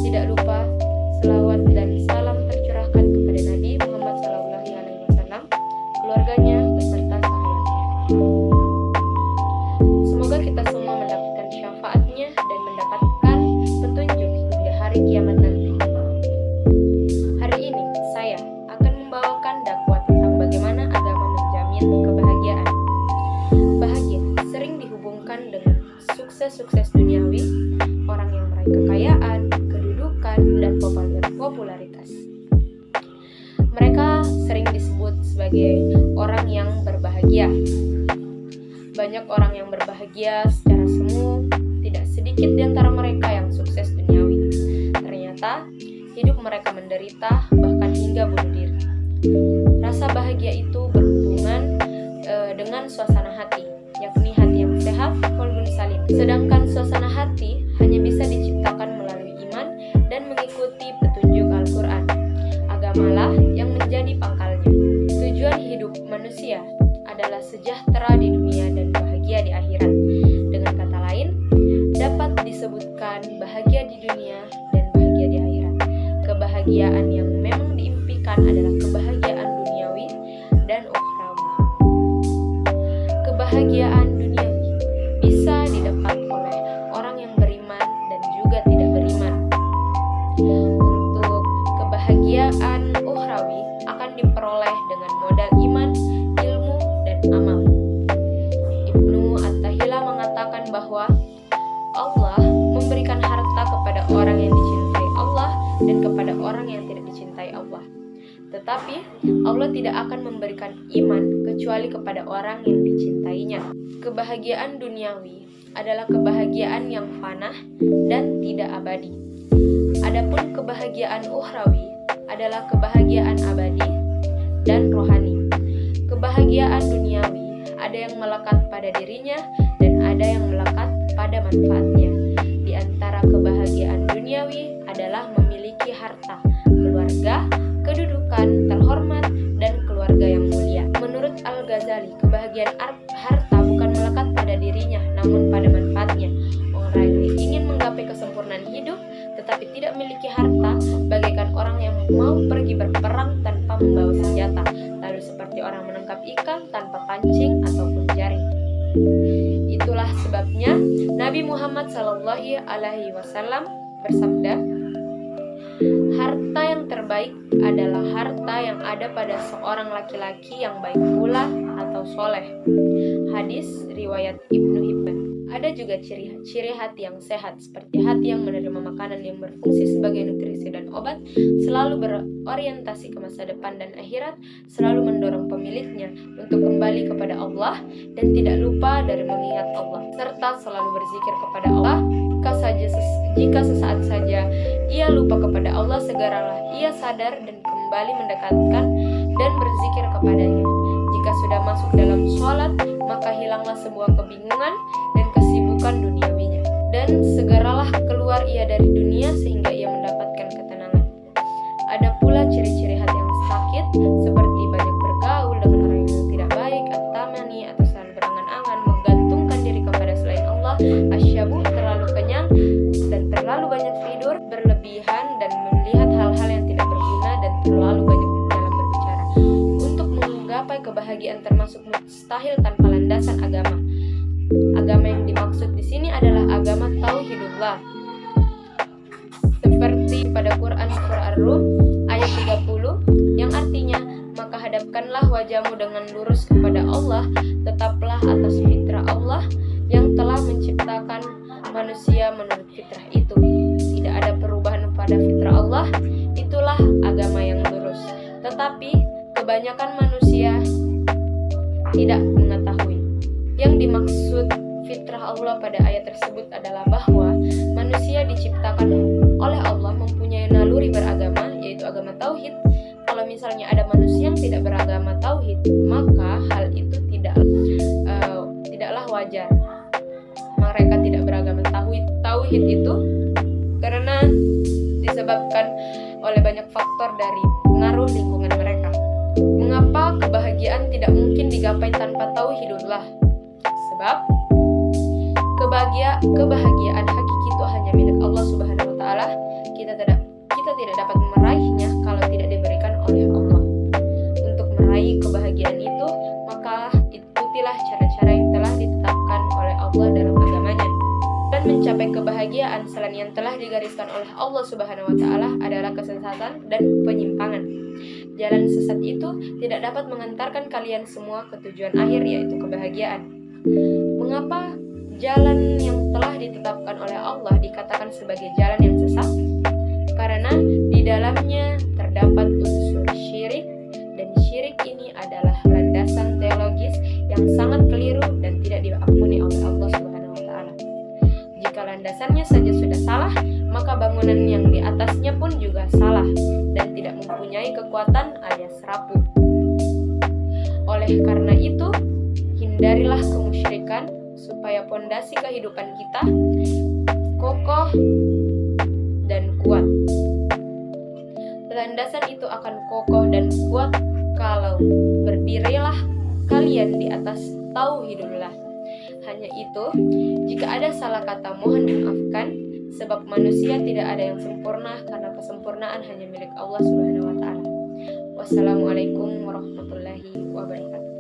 Tidak lupa selawat dan salam tercurahkan kepada Nabi Muhammad SAW, keluarganya beserta sahabatnya. Semoga kita semua mendapatkan syafaatnya dan mendapatkan petunjuk hingga hari kiamat nanti. Hari ini saya akan membawakan dakwah tentang bagaimana agama menjamin kebahagiaan. Bahagia sering dihubungkan dengan sukses duniawi, orang yang meraih kekayaan, kedudukan, dan popularitas. Mereka sering disebut sebagai orang yang berbahagia. Banyak orang yang berbahagia secara semu, tidak sedikit di antara mereka yang sukses duniawi. Ternyata hidup mereka menderita, bahkan hingga bunuh diri. Rasa bahagia itu berhubungan dengan suasana hati, yakni hati yang sehat, qalbun salim. Sedangkan suasana hati hanya bisa diciptakan melalui iman dan mengikuti petunjuk Al-Quran. Agamalah yang menjadi pangkalnya. Tujuan hidup manusia adalah sejahtera di dunia dan bahagia di akhirat. Dengan kata lain, dapat disebutkan bahagia di dunia dan bahagia di akhirat. Kebahagiaan yang memang diimpikan adalah kebahagiaan duniawi dan ukhrawi. Kebahagiaan duniawi bisa didapat oleh orang yang beriman dan juga tidak beriman. Untuk kebahagiaan ukhrawi akan diperoleh dengan modal iman, ilmu, dan amal. Ibnu At-Tahila mengatakan bahwa Allah memberikan harta kepada orang yang dicintai Allah dan kepada orang yang tidak dicintai Allah. Tetapi Allah tidak akan memberikan iman kecuali kepada orang yang dicintainya. Kebahagiaan duniawi adalah kebahagiaan yang fana dan tidak abadi. Adapun kebahagiaan ukhrawi adalah kebahagiaan abadi dan rohani. Kebahagiaan duniawi ada yang melekat pada dirinya dan ada yang melekat pada manfaatnya. Di antara kebahagiaan duniawi adalah memiliki harta, keluarga, kedudukan terhormat, dan keluarga yang mulia. Menurut Al-Ghazali, kebahagiaan harta bukan melekat pada dirinya, namun pada manfaatnya. Orang yang ingin menggapai kesempurnaan hidup, tetapi tidak memiliki harta, bagaikan orang yang mau pergi berperang tanpa membawa senjata, lalu seperti orang menangkap ikan tanpa pancing ataupun jaring. Itulah sebabnya Nabi Muhammad SAW bersabda, harta yang terbaik adalah harta yang ada pada seorang laki-laki yang baik pula atau soleh. Hadis riwayat Ibnu Hibban. Ada juga ciri hati yang sehat, seperti hati yang menerima makanan yang berfungsi sebagai nutrisi dan obat, selalu berorientasi ke masa depan dan akhirat, selalu mendorong pemiliknya untuk kembali kepada Allah dan tidak lupa dari mengingat Allah, serta selalu berzikir kepada Allah. Jika sesaat saja ia lupa kepada Allah, segeralah ia sadar dan kembali mendekatkan dan berzikir kepadanya. Jika sudah masuk dalam sholat, maka hilanglah sebuah kebingungan dan kesibukan duniawinya, dan segeralah keluar ia dari dunia sehingga ia mendapatkan ketenangan. Ada pula ciri-ciri hati yang sakit, seperti banyak bergaul dengan orang yang tidak baik, at-tamani atau selalu berangan-angan, menggantungkan diri kepada selain Allah, asyabu, terlalu kenyang dan terlalu banyak tidur, berlebihan dan melihat hal-hal yang tidak berguna, dan terlalu banyak dalam berbicara. Untuk menggapai kebahagiaan termasuk mustahil tanpa landasan agama. Agama yang dimaksud di sini adalah agama tauhidullah. Seperti pada Quran surah Ar-Rum ayat 30 yang artinya, maka hadapkanlah wajahmu dengan lurus kepada Allah, tetaplah atas fitrah Allah yang telah menciptakan manusia menurut fitrah itu. Tidak ada perubahan pada fitrah Allah, itulah agama yang lurus. Tetapi kebanyakan manusia tidak mengetahui. Yang dimaksud fitrah Allah pada ayat tersebut adalah bahwa manusia diciptakan oleh Allah mempunyai naluri beragama, yaitu agama tauhid. Kalau misalnya ada manusia yang tidak beragama tauhid, maka hal itu tidaklah wajar. Mereka tidak beragama tauhid itu karena disebabkan oleh banyak faktor dari pengaruh lingkungan mereka. Mengapa kebahagiaan tidak mungkin digapai tanpa tauhidullah? Sebab kebahagiaan hakiki itu hanya milik Allah Subhanahu wa taala. tidak dapat meraihnya kalau tidak diberikan oleh Allah. Untuk meraih kebahagiaan itu, maka ikutilah cara-cara yang telah ditetapkan oleh Allah dalam agamanya. Dan mencapai kebahagiaan selain yang telah digariskan oleh Allah Subhanahu wa Ta'ala adalah kesesatan dan penyimpangan. Jalan sesat itu tidak dapat mengantarkan kalian semua ke tujuan akhir, yaitu kebahagiaan. Mengapa jalan yang telah ditetapkan oleh Allah dikatakan sebagai jalan yang sesat? Karena di dalamnya terdapat unsur syirik, dan syirik ini adalah landasan teologis yang sangat keliru dan tidak diampuni oleh Allah Subhanahu wa Ta'ala. Jika landasannya saja sudah salah, maka bangunan yang di atasnya pun juga salah dan tidak mempunyai kekuatan alias rapuh. Oleh karena itu, hindarilah kemusyrikan supaya pondasi kehidupan kita kokoh dan kuat. Landasan itu akan kokoh dan kuat kalau berdirilah kalian di atas tauhidullah. Hanya itu, jika ada salah kata mohon dimaafkan, sebab manusia tidak ada yang sempurna karena kesempurnaan hanya milik Allah Subhanahu wa Ta'ala. Wassalamualaikum warahmatullahi wabarakatuh.